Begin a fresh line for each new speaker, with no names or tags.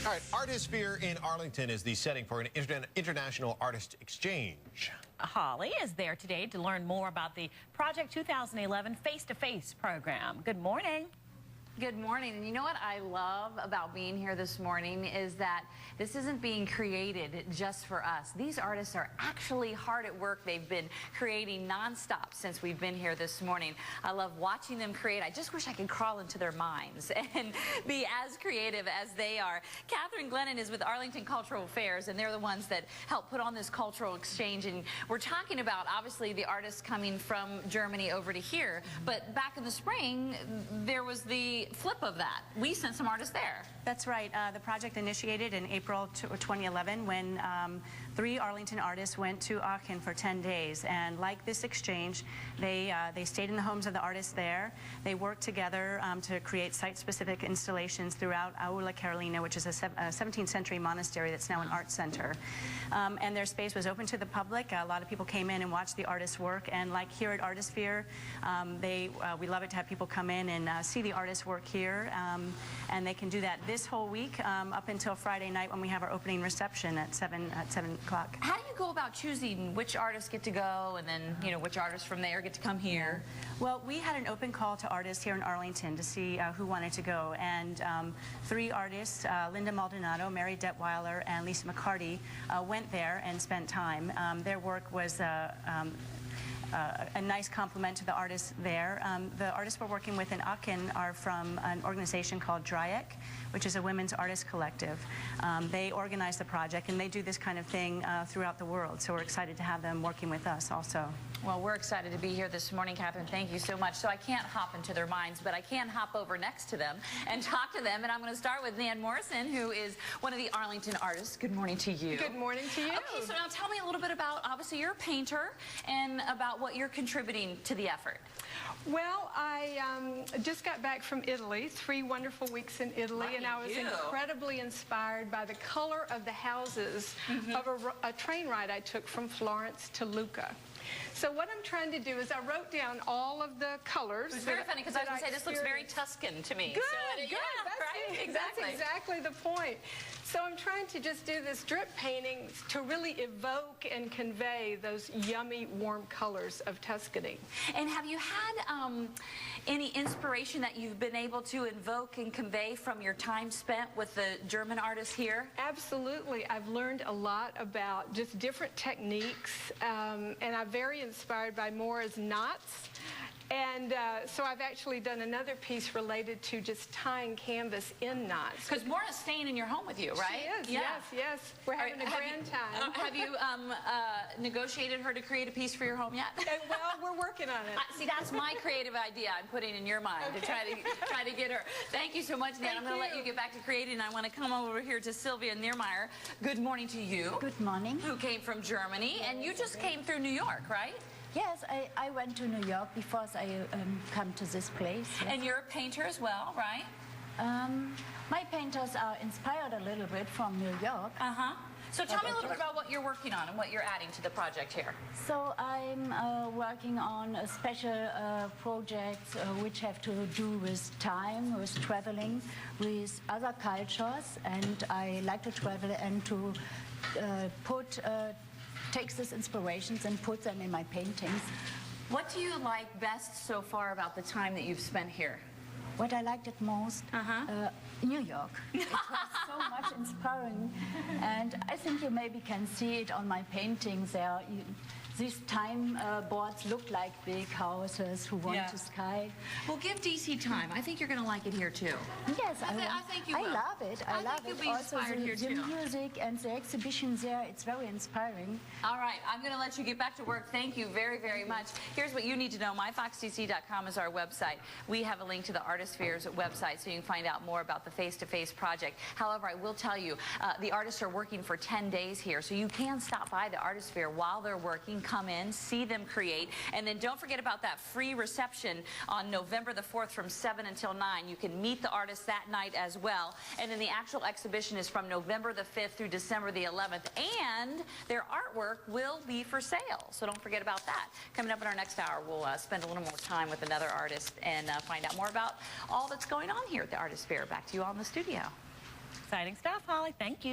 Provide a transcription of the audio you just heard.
All right, Artisphere in Arlington is the setting for an international artist exchange.
Holly is there today to learn more about the Project 2011 Face-to-Face program. Good morning.
Good morning. And you know what I love about being here this morning is that this isn't being created just for us. These artists are actually hard at work. They've been creating nonstop since we've been here this morning. I love watching them create. I just wish I could crawl into their minds and be as creative as they are. Catherine Glennon is with Arlington Cultural Affairs, and they're the ones that help put on this cultural exchange. And we're talking about, obviously, the artists coming from Germany over to here. But back in the spring, there was the flip of that. We sent some artists there.
That's right. The project initiated in April 2011 when 3 Arlington artists went to Aachen for 10 days. And like this exchange, they stayed in the homes of the artists there. They worked together to create site-specific installations throughout Aula Carolina, which is a 17th century monastery that's now an art center. And their space was open to the public. A lot of people came in and watched the artists work. And like here at Artisphere, we love it to have people come in and see the artists work here. And they can do that this whole week up until Friday night when we have our opening reception at 7 o'clock.
How do you go about choosing which artists get to go and then, you know, which artists from there get to come here?
Well, we had an open call to artists here in Arlington to see who wanted to go. And 3 artists, Linda Maldonado, Mary Detweiler, and Lisa McCarty, went there and spent time. Their work was a nice compliment to the artists there. The artists we're working with in Aachen are from an organization called Dreieck, which is a women's artist collective. They organize the project, and they do this kind of thing throughout the world, so we're excited to have them working with us also.
Well, we're excited to be here this morning, Catherine. Thank you so much. So I can't hop into their minds, but I can hop over next to them and talk to them. And I'm going to start with Nan Morrison, who is one of the Arlington artists. Good morning to you.
Good morning to you.
Okay, so now tell me a little bit about, obviously, you're a painter, and about what you're contributing to the effort.
Well, I just got back from Italy, 3 wonderful weeks in Italy, and I was incredibly inspired by the color of the houses of a train ride I took from Florence to Lucca. So what I'm trying to do is I wrote down all of the colors.
It's very funny because I was going to say this looks very Tuscan to me.
Good,
so,
good.
Yeah, right? Exactly.
That's exactly the point. So I'm trying to just do this drip painting to really evoke and convey those yummy, warm colors of Tuscany.
And have you had any inspiration that you've been able to invoke and convey from your time spent with the German artists here?
Absolutely. I've learned a lot about just different techniques, and I'm very inspired by Maura's knots. And so I've actually done another piece related to just tying canvas in knots.
Because Maura's staying in your home with you, right?
She is, yeah. Yes. We're having a grand time.
Have you negotiated her to create a piece for your home yet?
Well, we're working on it.
See, that's my creative idea I'm putting in your mind to try to get her. Thank you so much, Nan. I'm going to let you get back to creating, and I want to come over here to Sylvia Niermeyer. Good morning to you.
Good morning.
Who came from Germany, and you just came through New York, right?
Yes, I went to New York before I come to this place. Yes.
And you're a painter as well, right?
My painters are inspired a little bit from New York.
So tell me a little bit about what you're working on and what you're adding to the project here.
So I'm working on a special projects which have to do with time, with traveling, with other cultures, and I like to travel and to take these inspirations and put them in my paintings.
What do you like best so far about the time that you've spent here?
What I liked it most, New York. It was so much inspiring, and I think you maybe can see it on my paintings there. These time boards look like big houses who want to sky.
Well, give DC time. I think you're going to like it here too.
Yes,
I think you will.
I love it. I love it. Also, the music and the exhibition there, it's very inspiring.
All right, I'm going to let you get back to work. Thank you very, very much. Here's what you need to know. MyFoxDC.com is our website. We have a link to the Artisphere's website so you can find out more about the Face-to-Face project. However, I will tell you, the artists are working for 10 days here, so you can stop by the Artisphere while they're working. Come in, see them create, and then don't forget about that free reception on November the 4th from 7 until 9. You can meet the artists that night as well, and then the actual exhibition is from November the 5th through December the 11th, and their artwork will be for sale, so don't forget about that. Coming up in our next hour, we'll spend a little more time with another artist and find out more about all that's going on here at the Artisphere. Back to you all in the studio.
Exciting stuff, Holly. Thank you.